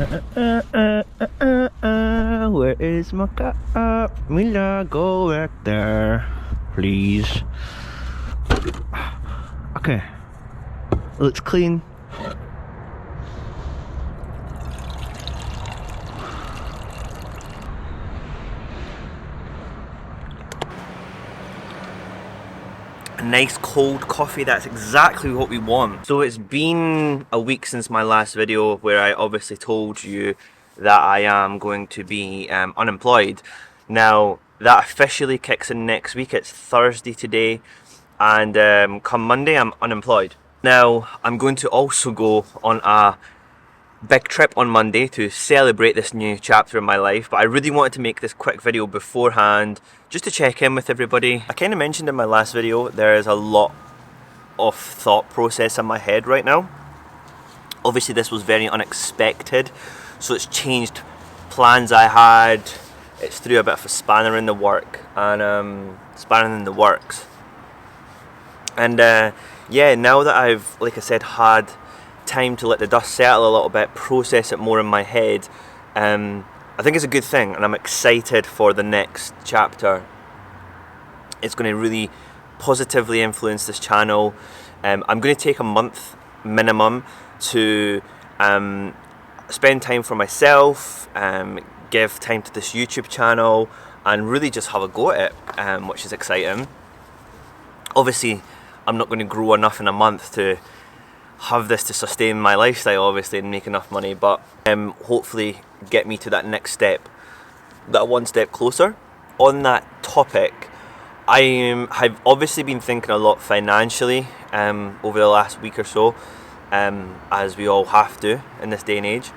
Where is my car? Mila, go back there, please. Okay, looks clean. A nice cold coffee, that's exactly what we want. So it's been a week since my last video where I obviously told you that I am going to be unemployed. Now that officially kicks in next week. It's Thursday today, and come Monday I'm unemployed. Now I'm going to also go on a big trip on Monday to celebrate this new chapter in my life, but I really wanted to make this quick video beforehand just to check in with everybody. I kind of mentioned in my last video there is a lot of thought process in my head right now. Obviously this was very unexpected, so it's changed plans I had. It's threw a bit of a spanner in the works. And yeah, now that I've, like I said, had time to let the dust settle a little bit, process it more in my head, I think it's a good thing, and I'm excited for the next chapter. It's going to really positively influence this channel. I'm going to take a month minimum to spend time for myself, give time to this YouTube channel, and really just have a go at it, which is exciting. Obviously I'm not going to grow enough in a month to have this to sustain my lifestyle, obviously, and make enough money, but hopefully get me to that next step, that one step closer. On that topic, I've obviously been thinking a lot financially over the last week or so, as we all have to in this day and age.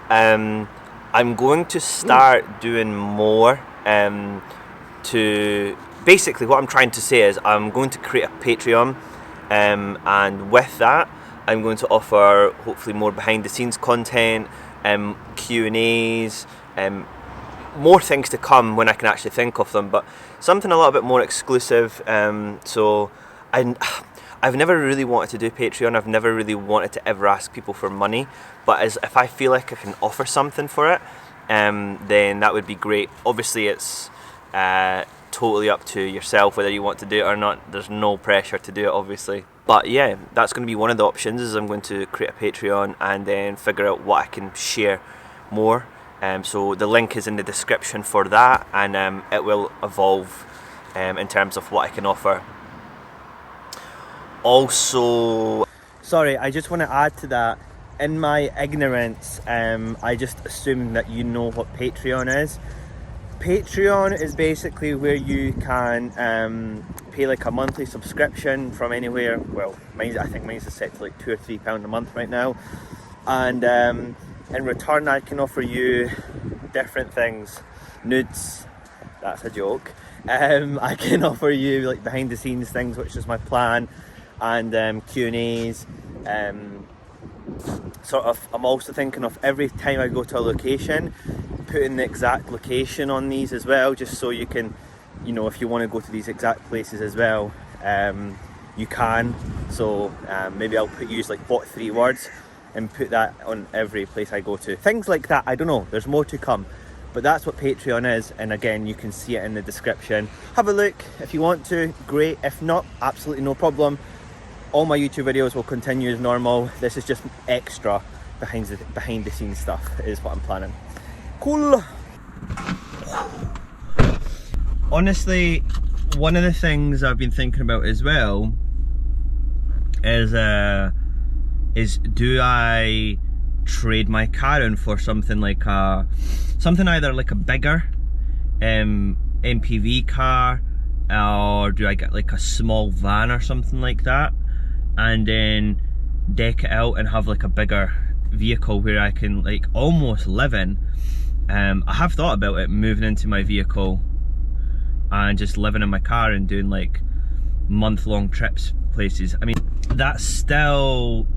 I'm going to start doing more to, basically what I'm trying to say is I'm going to create a Patreon, and with that I'm going to offer hopefully more behind the scenes content, Q&As, more things to come when I can actually think of them, but something a little bit more exclusive. So I've never really wanted to do Patreon. I've never really wanted to ever ask people for money, but if I feel like I can offer something for it, then that would be great. Obviously it's totally up to yourself whether you want to do it or not. There's no pressure to do it, obviously. But yeah, that's going to be one of the options, is I'm going to create a Patreon and then figure out what I can share more. So the link is in the description for that, and it will evolve in terms of what I can offer. Also, sorry, I just want to add to that. In my ignorance, I just assumed that you know what Patreon is. Patreon is basically where you can pay like a monthly subscription from anywhere. Well, I think mine's is set to like £2 or £3 a month right now, and in return I can offer you different things. Nudes, that's a joke. I can offer you like behind the scenes things, which is my plan, and Q&As. Sort of, I'm also thinking of every time I go to a location, putting the exact location on these as well, just so you can, you know, if you want to go to these exact places as well, you can. So maybe I'll use like what 3 words and put that on every place I go to. Things like that, I don't know, there's more to come. But that's what Patreon is, and again, you can see it in the description. Have a look if you want to, great. If not, absolutely no problem. All my YouTube videos will continue as normal. This is just extra behind the scenes stuff, is what I'm planning. Cool. Honestly, one of the things I've been thinking about as well is do I trade my car in for something like something either like a bigger MPV car, or do I get like a small van or something like that, and then deck it out and have like a bigger vehicle where I can like almost live in. I have thought about it, moving into my vehicle and just living in my car and doing like month-long trips places. I mean, that's still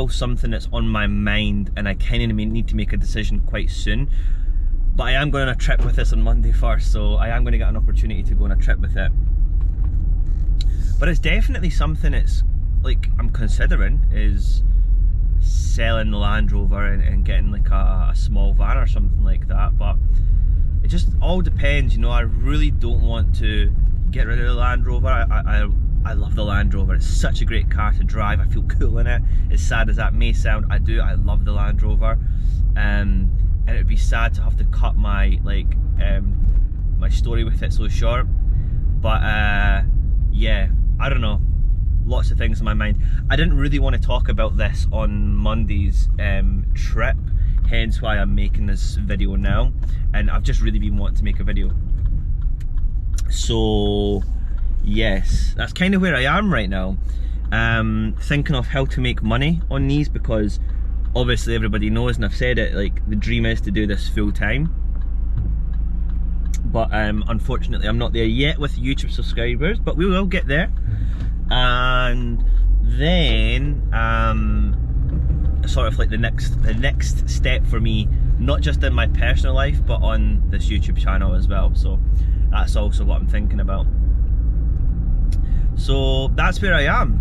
something that's on my mind, and I kind of need to make a decision quite soon. But I am going on a trip with this on Monday first, so I am going to get an opportunity to go on a trip with it. But it's definitely something it's like I'm considering, is selling the Land Rover and getting like a small van or something like that, but it just all depends, you know. I really don't want to get rid of the Land Rover. I love the Land Rover. It's such a great car to drive. I feel cool in it. As sad as that may sound, I love the Land Rover. And it would be sad to have to cut my my story with it so short. But yeah, I don't know. Lots of things in my mind. I didn't really want to talk about this on Monday's trip, hence why I'm making this video now, and I've just really been wanting to make a video. So yes, that's kind of where I am right now. Thinking of how to make money on these, because obviously everybody knows, and I've said it, like the dream is to do this full time. But unfortunately I'm not there yet with YouTube subscribers, but we will get there. And then sort of like the next step for me, not just in my personal life but on this YouTube channel as well. So that's also what I'm thinking about. So that's where I am.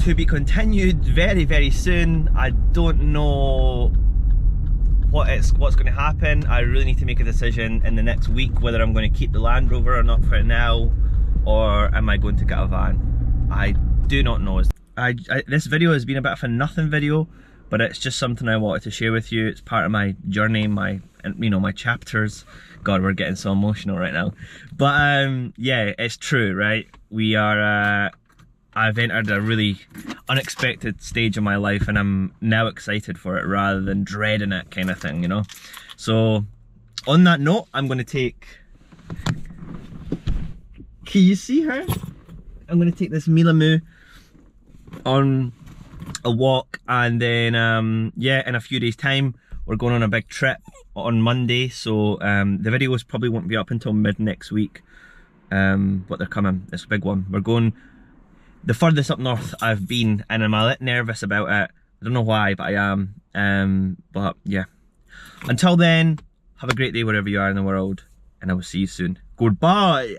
To be continued very, very soon. I don't know what's going to happen. I really need to make a decision in the next week whether I'm going to keep the Land Rover or not for now, or am I going to get a van. I do not know. This video has been a bit of a nothing video, but it's just something I wanted to share with you. It's part of my journey, my chapters. God, we're getting so emotional right now. But yeah, it's true, right? We are I've entered a really unexpected stage of my life, and I'm now excited for it rather than dreading it, kind of thing, you know. So on that note, I'm going to take, can you see her? I'm going to take this Mila Moo on a walk, and then yeah, in a few days time we're going on a big trip on Monday. So the videos probably won't be up until mid next week, but they're coming. It's a big one. We're going the furthest up north I've been, and I'm a bit nervous about it. I don't know why, but I am. But yeah, until then, have a great day wherever you are in the world, and I will see you soon. Goodbye.